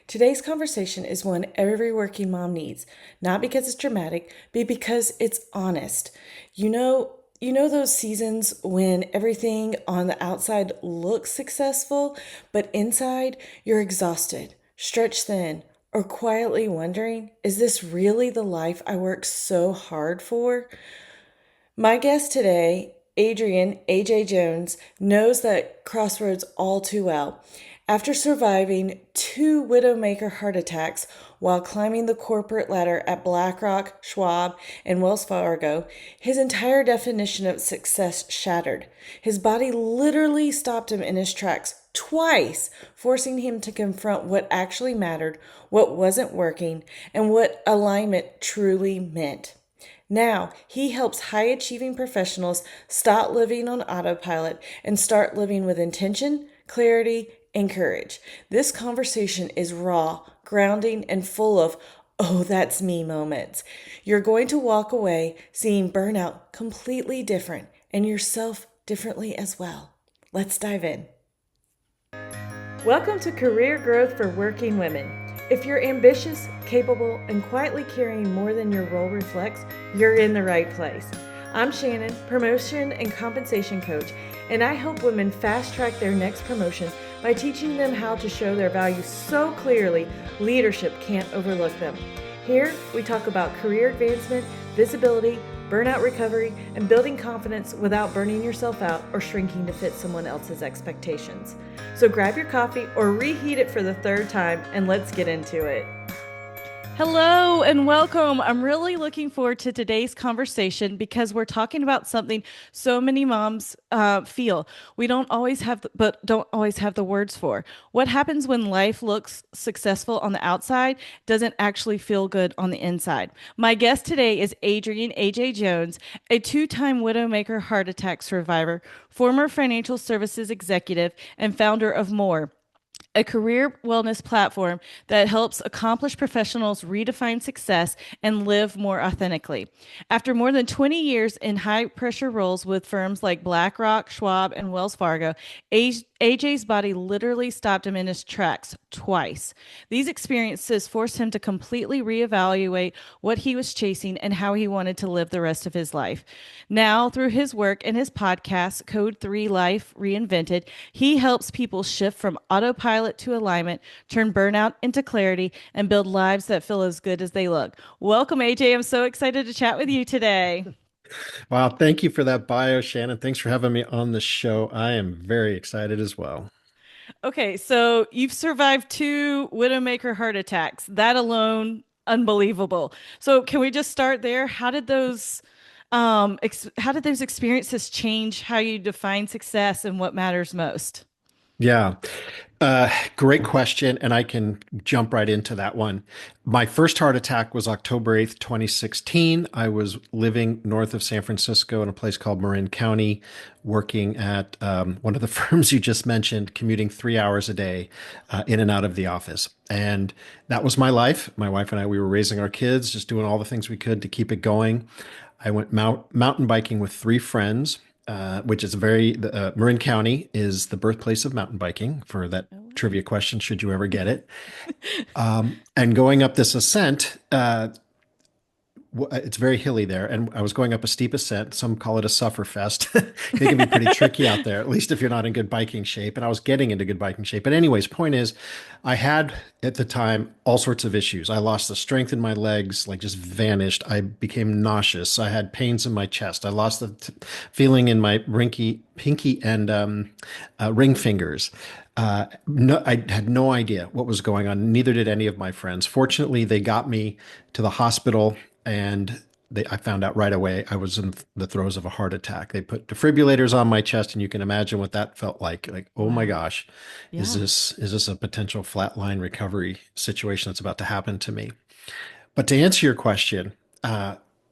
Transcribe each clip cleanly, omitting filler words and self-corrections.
Today's conversation is one every working mom needs, not because it's dramatic, but because it's honest. You know those seasons when everything on the outside looks successful, but inside you're exhausted, stretched thin, or quietly wondering, is this really the life I worked so hard for? My guest today, Adrian AJ Jones, knows that crossroads all too well. After surviving two Widowmaker heart attacks while climbing the corporate ladder at BlackRock, Schwab, and Wells Fargo, his entire definition of success shattered. His body literally stopped him in his tracks twice, forcing him to confront what actually mattered, what wasn't working, and what alignment truly meant. Now, he helps high achieving professionals stop living on autopilot and start living with intention, clarity, and courage. This conversation is raw, grounding, and full of, oh, that's me moments. You're going to walk away seeing burnout completely different and yourself differently as well. Let's dive in. Welcome to Career Growth for Working Women. If you're ambitious, capable, and quietly carrying more than your role reflects, you're in the right place. I'm Shannon, promotion and compensation coach, and I help women fast track their next promotion by teaching them how to show their value so clearly leadership can't overlook them. Here, we talk about career advancement, visibility, burnout recovery, and building confidence without burning yourself out or shrinking to fit someone else's expectations. So grab your coffee or reheat it for the third time and let's get into it. Hello and welcome. I'm really looking forward to today's conversation because we're talking about something so many moms feel we don't always have, but don't always have the words for. What happens when life looks successful on the outside, doesn't actually feel good on the inside? My guest today is Adrian AJ Jones, a two-time Widowmaker heart attack survivor, former financial services executive, and founder of More, a career wellness platform that helps accomplished professionals redefine success and live more authentically. After more than 20 years in high pressure roles with firms like BlackRock, Schwab, and Wells Fargo, AJ's body literally stopped him in his tracks twice. These experiences forced him to completely reevaluate what he was chasing and how he wanted to live the rest of his life. Now, through his work and his podcast, Code 3 Life Reinvented, he helps people shift from autopilot to alignment, turn burnout into clarity, and build lives that feel as good as they look. Welcome, AJ. I'm so excited to chat with you today. Wow, thank you for that bio, Shannon. Thanks for having me on the show. I am very excited as well. Okay, so you've survived two Widowmaker heart attacks. That alone, unbelievable. So can we just start there? How did those experiences change how you define success and what matters most? Yeah, great question. And I can jump right into that one. My first heart attack was October 8th, 2016. I was living north of San Francisco in a place called Marin County, working at one of the firms you just mentioned, commuting 3 hours a day in and out of the office. And that was my life. My wife and I, we were raising our kids, just doing all the things we could to keep it going. I went mountain biking with three friends, which is Marin County is the birthplace of mountain biking, for that trivia question, should you ever get it. And going up this ascent, it's very hilly there. And I was going up a steep ascent. Some call it a sufferfest. It can be pretty tricky out there, at least if you're not in good biking shape. And I was getting into good biking shape. But anyways, point is, I had at the time all sorts of issues. I lost the strength in my legs, like just vanished. I became nauseous. I had pains in my chest. I lost the feeling in my pinky and ring fingers. No, I had no idea what was going on. Neither did any of my friends. Fortunately, they got me to the hospital, and I found out right away I was in the throes of a heart attack. They put defibrillators on my chest, and you can imagine what that felt like. Like, oh my Wow. gosh, is Yeah. this a potential flatline recovery situation that's about to happen to me? But to answer your question,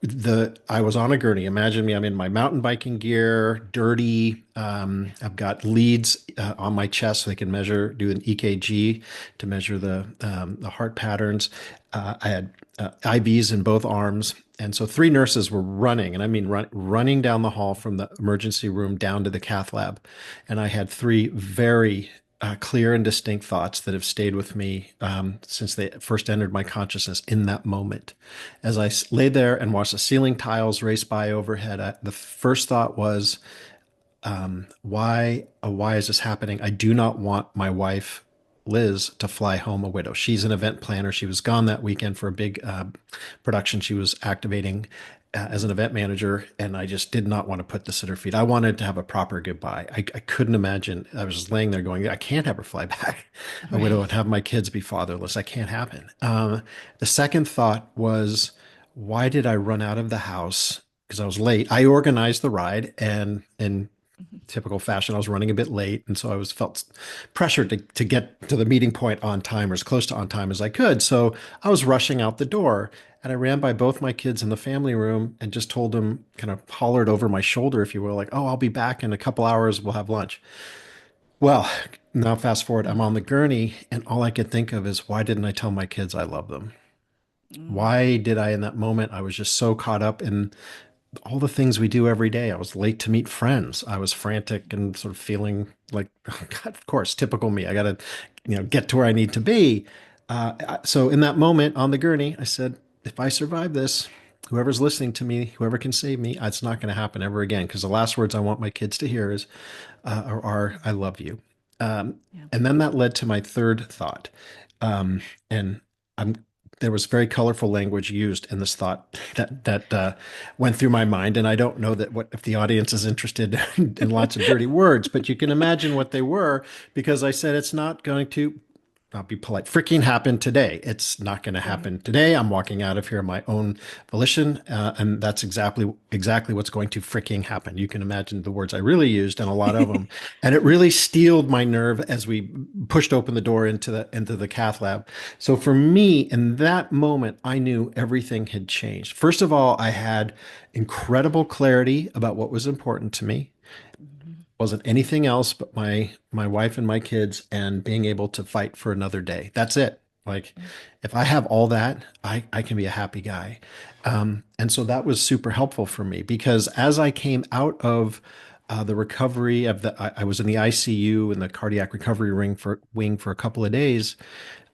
the I was on a gurney. Imagine me. I'm in my mountain biking gear, dirty. I've got leads on my chest so they can do an EKG to measure the heart patterns. I had IVs in both arms, and so three nurses were running, and I mean running down the hall from the emergency room down to the cath lab, and I had three very clear and distinct thoughts that have stayed with me since they first entered my consciousness in that moment. As I lay there and watched the ceiling tiles race by overhead, the first thought was, why is this happening? I do not want my wife, Liz, to fly home a widow. She's an event planner. She was gone that weekend for a big production she was activating as an event manager, and I just did not want to put this at her feet. I wanted to have a proper goodbye. I couldn't imagine. I was just laying there going, I can't have her fly back a widow Right. and have my kids be fatherless. That can't happen. The second thought was, why did I run out of the house? Because I was late. I organized the ride, and in Mhm. typical fashion, I was running a bit late, and so I was felt pressured to get to the meeting point on time or as close to on time as I could. So I was rushing out the door, and I ran by both my kids in the family room and just told them, kind of hollered over my shoulder, if you will, like, "Oh, I'll be back in a couple hours. We'll have lunch." Well, now fast forward, I'm on the gurney, and all I could think of is, why didn't I tell my kids I love them? Why did I, in that moment, I was just so caught up in all the things we do every day. I was late to meet friends. I was frantic and sort of feeling like, oh God, of course, typical me. I got to, get to where I need to be. So in that moment on the gurney, I said, if I survive this, whoever's listening to me, whoever can save me, it's not going to happen ever again. Because the last words I want my kids to hear are "I love you." Um, Yeah. and then that led to my third thought. And I'm there was very colorful language used in this thought that went through my mind, and I don't know that what if the audience is interested in lots of dirty words, but you can imagine what they were, because I said it's not going to. I'll be polite. Freaking happen today. It's not going to Right. happen today. I'm walking out of here on my own volition, and that's exactly what's going to freaking happen. You can imagine the words I really used, and a lot of them, and it really steeled my nerve as we pushed open the door into the cath lab. So for me, in that moment, I knew everything had changed. First of all, I had incredible clarity about what was important to me. Mhm. Wasn't anything else but my wife and my kids, and being able to fight for another day. That's it. Like, Yeah. if I have all that, I can be a happy guy. And so that was super helpful for me, because as I came out of the recovery I was in the ICU in the cardiac recovery wing for a couple of days.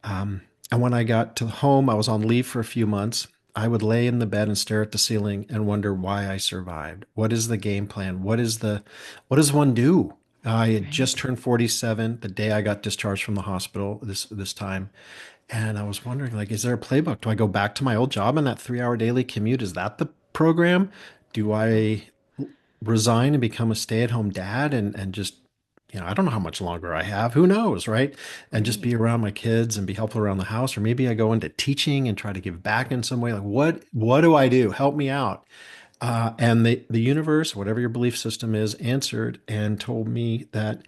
And when I got to home, I was on leave for a few months. I would lay in the bed and stare at the ceiling and wonder why I survived. What is the game plan? What does one do? I had just Right. turned 47 the day I got discharged from the hospital this time. And I was wondering, like, is there a playbook? Do I go back to my old job in that 3 hour daily commute? Is that the program? Do Oh, I resign and become a stay-at-home dad and just, I don't know how much longer I have. Who knows, right? And just right. be around my kids and be helpful around the house. Or maybe I go into teaching and try to give back in some way. Like, what do I do? Help me out. And the universe, whatever your belief system is, answered and told me that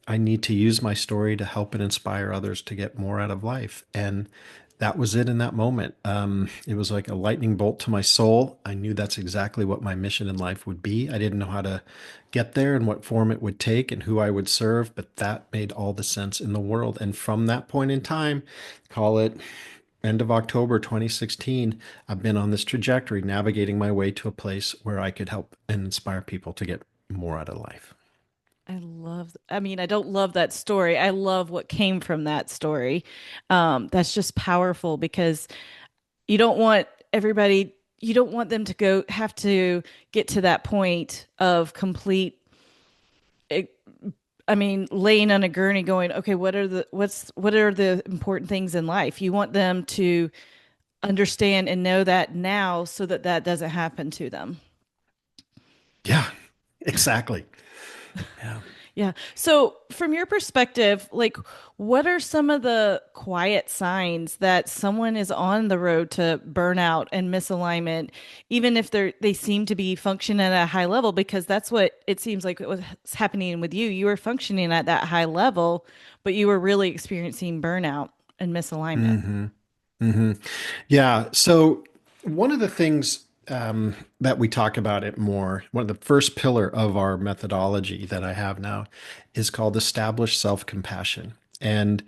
I need to use my story to help and inspire others to get more out of life. And that was it in that moment. It was like a lightning bolt to my soul. I knew that's exactly what my mission in life would be. I didn't know how to get there and what form it would take and who I would serve, but that made all the sense in the world. And from that point in time, call it end of October 2016, I've been on this trajectory, navigating my way to a place where I could help and inspire people to get more out of life. I mean, I don't love that story. I love what came from that story. That's just powerful because you don't want you don't want them to have to get to that point of complete, eh, I mean, laying on a gurney going, okay, what are the important things in life? You want them to understand and know that now so that that doesn't happen to them. Yeah, exactly. Yeah. Yeah. So, from your perspective, like, what are some of the quiet signs that someone is on the road to burnout and misalignment, even if they seem to be functioning at a high level? Because that's what it seems like it was happening with you. You were functioning at that high level, but you were really experiencing burnout and misalignment. hmm hmm Yeah. So one of the things that we talk about it more, one of the first pillar of our methodology that I have now is called established self-compassion. And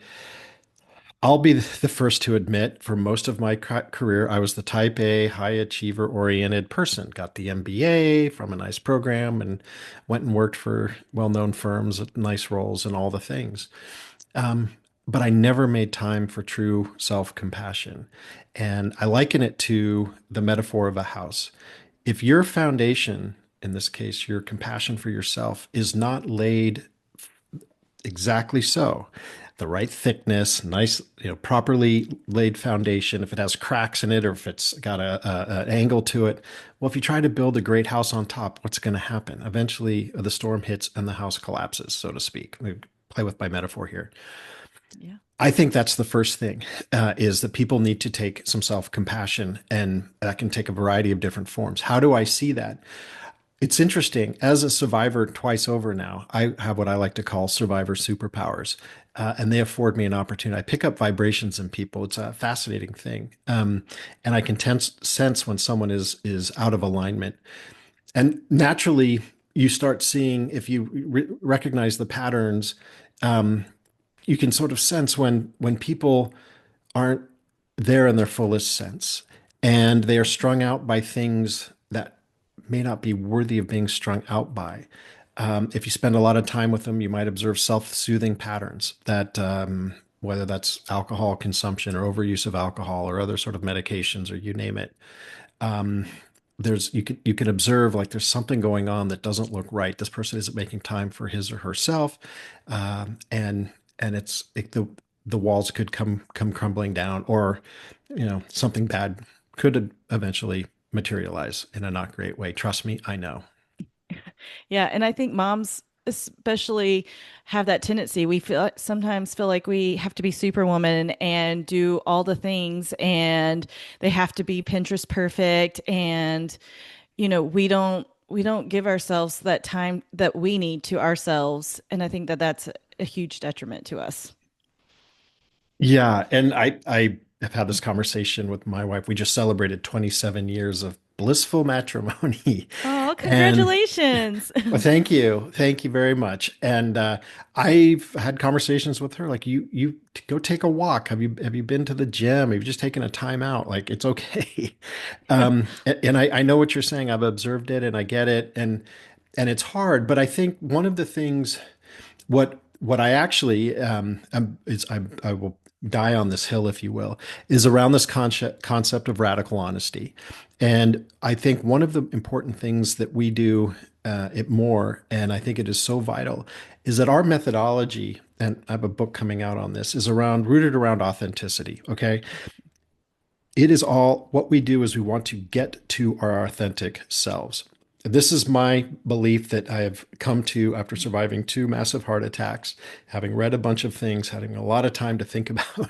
I'll be the first to admit for most of my career, I was the type A, high achiever oriented person. Got the MBA from a nice program and went and worked for well-known firms at nice roles and all the things. Um, but I never made time for true self-compassion. And I liken it to the metaphor of a house. If your foundation, in this case, your compassion for yourself, is not laid exactly so, the right thickness, nice, properly laid foundation, if it has cracks in it or if it's got an angle to it, well, if you try to build a great house on top, what's going to happen? Eventually, the storm hits and the house collapses, so to speak. I play with my metaphor here. Yeah. I think that's the first thing, is that people need to take some self-compassion, and that can take a variety of different forms. How do I see that? It's interesting. As a survivor twice over now, I have what I like to call survivor superpowers, and they afford me an opportunity. I pick up vibrations in people. It's a fascinating thing, and I can sense when someone is out of alignment. And naturally, you start seeing if you recognize the patterns. You can sort of sense when people aren't there in their fullest sense, and they are strung out by things that may not be worthy of being strung out by. If you spend a lot of time with them, you might observe self-soothing patterns that, whether that's alcohol consumption or overuse of alcohol or other sort of medications or you name it. There's you can observe like there's something going on that doesn't look right. This person isn't making time for his or herself, and the walls could come crumbling down, or something bad could eventually materialize in a not great way. Trust me, I know. Yeah, and I think moms especially have that tendency. We sometimes feel like we have to be superwoman and do all the things, and they have to be Pinterest perfect, and we don't give ourselves that time that we need to ourselves, and I think that that's a huge detriment to us. Yeah, and I have had this conversation with my wife. We just celebrated 27 years of blissful matrimony, Oh, and congratulations. well, thank you very much. And I've had conversations with her like you go take a walk. Have you been to the gym? Have you just taken a time out? Like it's okay. And I know what you're saying. I've observed it and I get it, and it's hard. But I think one of the things what I actually I will die on this hill, if you will, is around this concept of radical honesty. And I think one of the important things that we do it more, and I think it is so vital, is that our methodology, and I have a book coming out on this, is rooted around authenticity. Okay, it is all what we do is we want to get to our authentic selves. This is my belief that I have come to after surviving two massive heart attacks, having read a bunch of things, having a lot of time to think about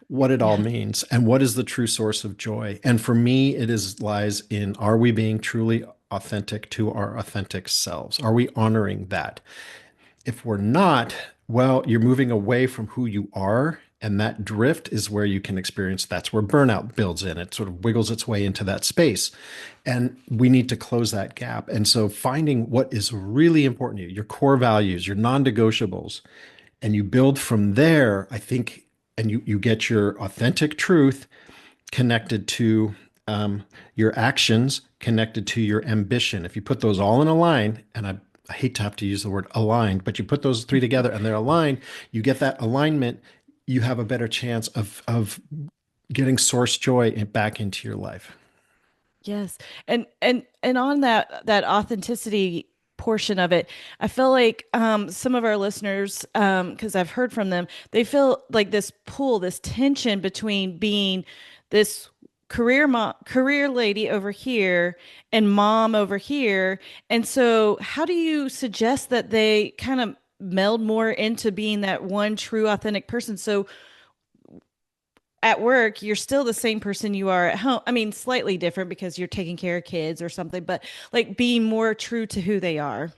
what it all Yeah. means and what is the true source of joy. And for me, it is lies in, are we being truly authentic to our authentic selves? Are we honoring that? If we're not, well, you're moving away from who you are. And that drift is where you can experience, that's where burnout builds in. It sort of wiggles its way into that space. And we need to close that gap. And so finding what is really important to you, your core values, your non-negotiables, and you build from there, I think, and you get your authentic truth connected to your actions, connected to your ambition. If you put those all in a line, and I hate to have to use the word aligned, but you put those three together and they're aligned, you get that alignment, you have a better chance of getting source joy back into your life. Yes. And on that authenticity portion of it, I feel like some of our listeners, because I've heard from them, they feel like this pull, this tension between being this career lady over here and mom over here. And so how do you suggest that they kind of meld more into being that one true authentic person? So at work, you're still the same person you are at home. I mean, slightly different because you're taking care of kids or something, but like being more true to who they are.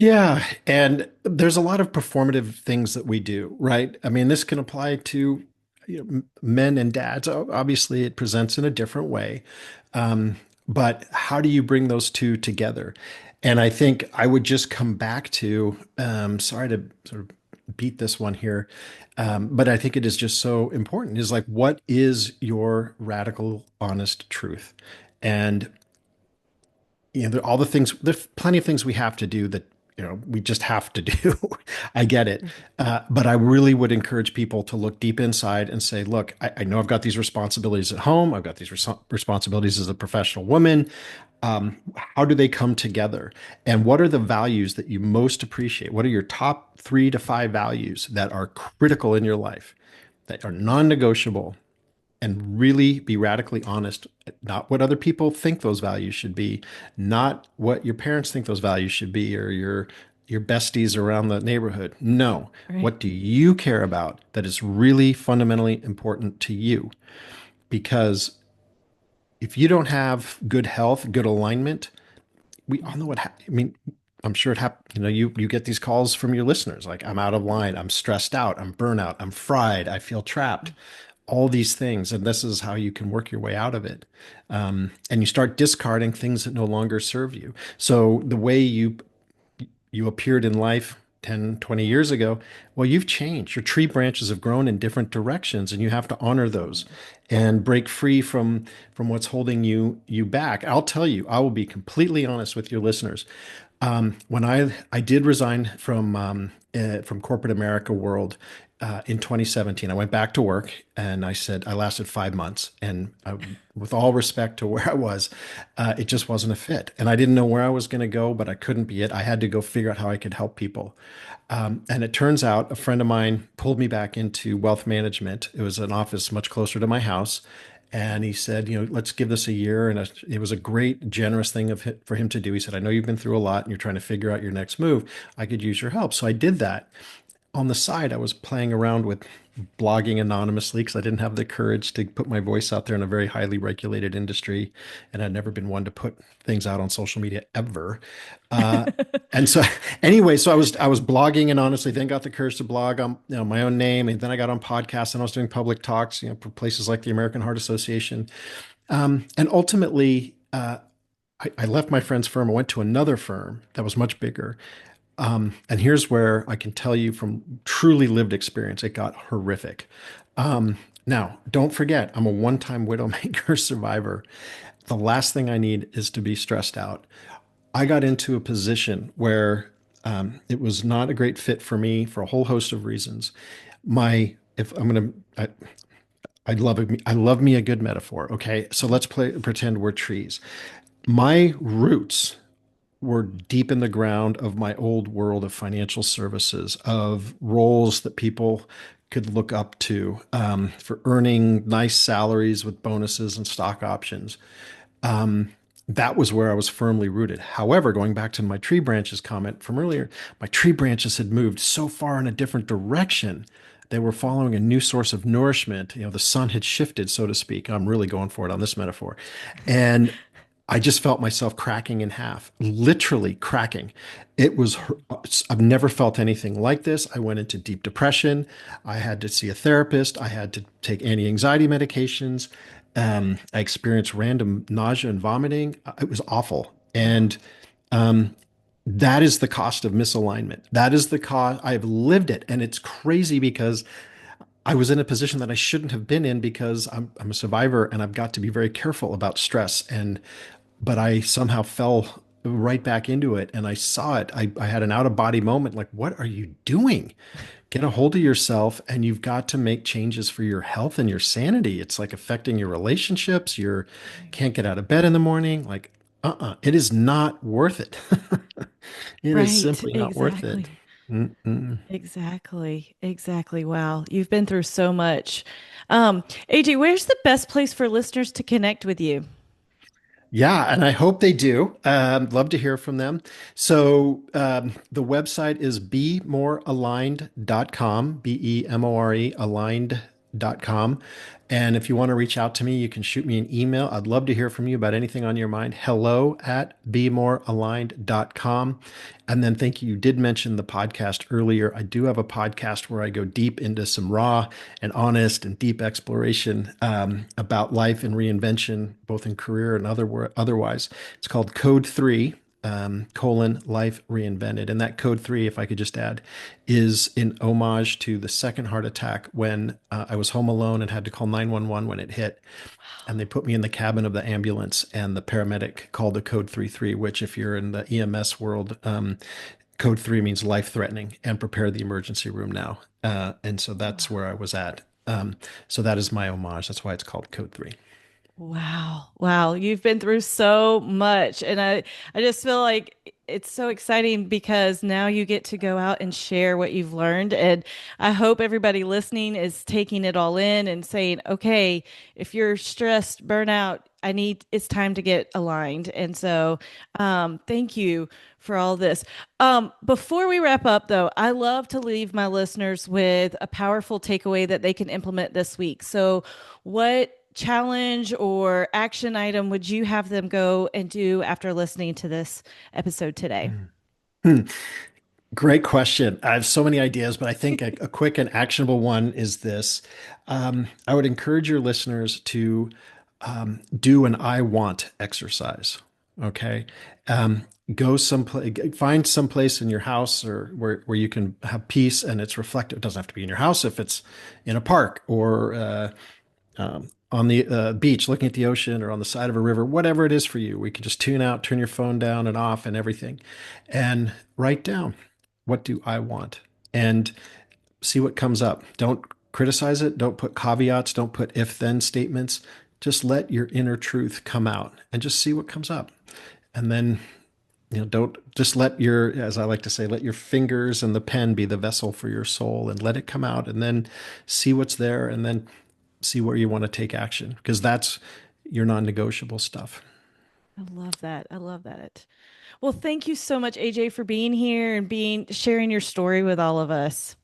Yeah, and there's a lot of performative things that we do, right? I mean, this can apply to men and dads. Obviously, it presents in a different way. But how do you bring those two together? And I think I would just come back to, sorry to sort of beat this one here, but I think it is just so important. Is like, what is your radical, honest truth? And all the things. There's plenty of things we have to do that we just have to do. I get it, but I really would encourage people to look deep inside and say, look, I know I've got these responsibilities at home. I've got these responsibilities as a professional woman. How do they come together? And what are the values that you most appreciate? What are your top 3 to 5 values that are critical in your life, that are non-negotiable? And really be radically honest, not what other people think those values should be, not what your parents think those values should be, or your besties around the neighborhood. No, Right. what do you care about that is really fundamentally important to you? Because if you don't have good health, good alignment, we all know I mean, I'm sure it happens. You get these calls from your listeners like, I'm out of line, I'm stressed out, I'm burnout, I'm fried, I feel trapped, all these things. And this is how you can work your way out of it. And you start discarding things that no longer serve you. So the way you appeared in life 10, 20 years ago, well, you've changed. Your tree branches have grown in different directions, and you have to honor those and break free from what's holding you back. I'll tell you, I will be completely honest with your listeners. When I did resign from corporate America world in 2017, I went back to work, and I said I lasted 5 months, and with all respect to where I was, it just wasn't a fit, and I didn't know where I was going to go, but I couldn't be it. I had to go figure out how I could help people, and it turns out a friend of mine pulled me back into wealth management. It was an office much closer to my house. And he said, let's give this a year. And it was a great, generous thing for him to do. He said, I know you've been through a lot and you're trying to figure out your next move. I could use your help. So I did that. On the side, I was playing around with blogging anonymously because I didn't have the courage to put my voice out there in a very highly regulated industry. And I'd never been one to put things out on social media ever. Uh, and so anyway, so I was blogging and honestly then got the courage to blog on my own name. And then I got on podcasts and I was doing public talks, for places like the American Heart Association. And ultimately, I left my friend's firm. I went to another firm that was much bigger. And here's where I can tell you from truly lived experience, it got horrific. Now, don't forget, I'm a one-time Widowmaker survivor. The last thing I need is to be stressed out. I got into a position where it was not a great fit for me for a whole host of reasons. If I'm gonna, I love me a good metaphor. Okay, so let's pretend we're trees. My roots were deep in the ground of my old world of financial services, of roles that people could look up to for earning nice salaries with bonuses and stock options. That was where I was firmly rooted. However, going back to my tree branches comment from earlier, my tree branches had moved so far in a different direction. They were following a new source of nourishment. The sun had shifted, so to speak. I'm really going for it on this metaphor. And I just felt myself cracking in half, literally cracking. It was, I've never felt anything like this. I went into deep depression. I had to see a therapist. I had to take anti-anxiety medications. I experienced random nausea and vomiting. It was awful. And that is the cost of misalignment. That is the cost. I've lived it. And it's crazy because I was in a position that I shouldn't have been in because I'm a survivor and I've got to be very careful about stress. But I somehow fell right back into it and I saw it. I had an out of body moment like, what are you doing? Get a hold of yourself and you've got to make changes for your health and your sanity. It's like affecting your relationships. You can't get out of bed in the morning. Like, it is not worth it. It is Right. simply not worth it. Exactly. Mm-mm. Exactly. Exactly. Wow. You've been through so much. AJ, where's the best place for listeners to connect with you? Yeah, and I hope they do. Love to hear from them. So the website is bemorealigned.com, BEMORE, aligned.com. And if you want to reach out to me, you can shoot me an email. I'd love to hear from you about anything on your mind. Hello at bemorealigned.com. And then thank you. You did mention the podcast earlier. I do have a podcast where I go deep into some raw and honest and deep exploration about life and reinvention, both in career and otherwise. It's called Code 3. colon Life Reinvented. And that code 3, if I could just add, is in homage to the second heart attack when I was home alone and had to call 911 when it hit. And they put me in the cabin of the ambulance, and the paramedic called the code 33, which, if you're in the EMS world, code 3 means life threatening and prepare the emergency room now. And so that's where I was at. So that is my homage. That's why it's called code 3. Wow. Wow. You've been through so much. And I just feel like it's so exciting because now you get to go out and share what you've learned. And I hope everybody listening is taking it all in and saying, okay, if you're stressed, burnout, it's time to get aligned. And so, thank you for all this. Before we wrap up, though, I love to leave my listeners with a powerful takeaway that they can implement this week. So, what challenge or action item would you have them go and do after listening to this episode today? Great question. I have so many ideas, but I think a quick and actionable one is this. I would encourage your listeners to do an I want exercise. Okay. Go someplace, find some place in your house or where you can have peace and it's reflective. It doesn't have to be in your house if it's in a park or on the beach looking at the ocean or on the side of a river, whatever it is for you. We can just tune out, turn your phone down and off and everything, and write down, what do I want? And see what comes up. Don't criticize it. Don't put caveats. Don't put if then statements. Just let your inner truth come out and just see what comes up. And then, don't just let as I like to say, let your fingers and the pen be the vessel for your soul and let it come out and then see what's there and then see where you want to take action, because that's your non-negotiable stuff. I love that. I love that. Well, thank you so much, AJ, for being here and sharing your story with all of us.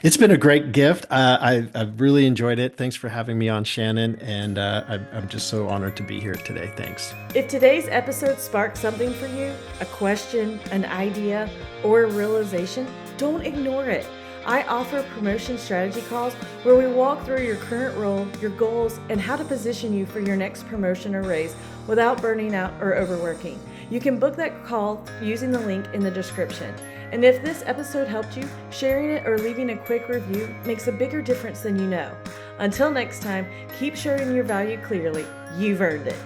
It's been a great gift. I've really enjoyed it. Thanks for having me on, Shannon. And I'm just so honored to be here today. Thanks. If today's episode sparked something for you, a question, an idea, or a realization, don't ignore it. I offer promotion strategy calls where we walk through your current role, your goals, and how to position you for your next promotion or raise without burning out or overworking. You can book that call using the link in the description. And if this episode helped you, sharing it or leaving a quick review makes a bigger difference than you know. Until next time, keep sharing your value clearly. You've earned it.